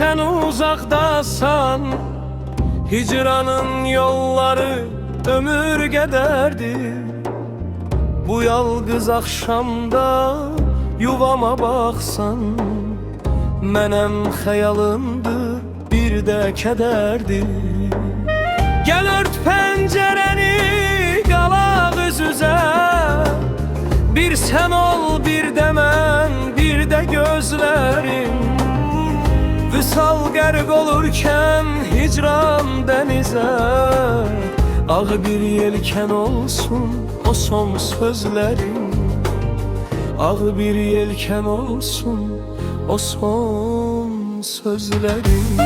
sen uzakdasan, hicranın yolları ömür gederdi. Bu yalgız akşamda yuvama baksan, menem xəyalımdır bir de kederdi. Gel ört pencereni, qalaq üz-üzə, bir sen ol bir de mən, bir de gözlerim. Vüsal qərq olurken hicran denize, ağ bir yelken olsun o son sözlerim. Ağ bir yelken olsun o son sözlerim.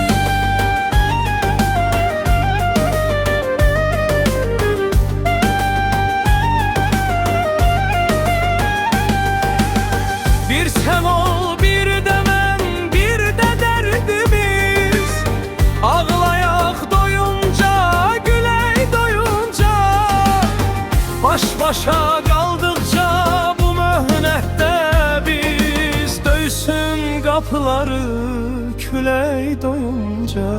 Bir sen ol bir de mən, bir de derdimiz. Ağlayak doyunca, güley doyunca, baş başa kaldıkça bu möhnette biz. Döysün kapıları küley doyunca,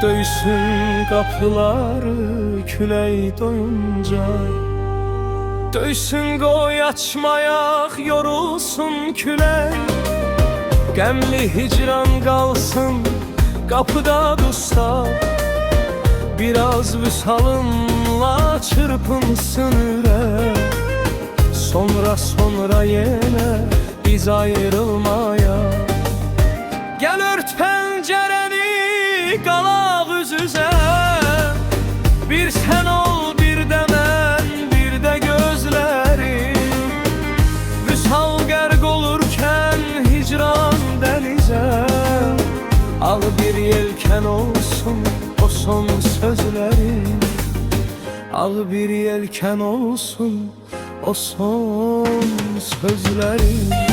döysün kapıları küley doyunca. Döysün qoy açmayak, yorulsun külək. Qəmli hicran qalsın qapıda dursa, biraz vüsalınla çırpınsın ürək. Sonra yenə biz ayrılmaya. Gel ört pencereni, qalaq üz-üzə, bir sen ol bir de mən, bir de gözlerim. Vüsal qərq olurken hicran denize, ağ bir yelken olsun o son sözlerim. Ağ bir yelken olsun o son sözlerim.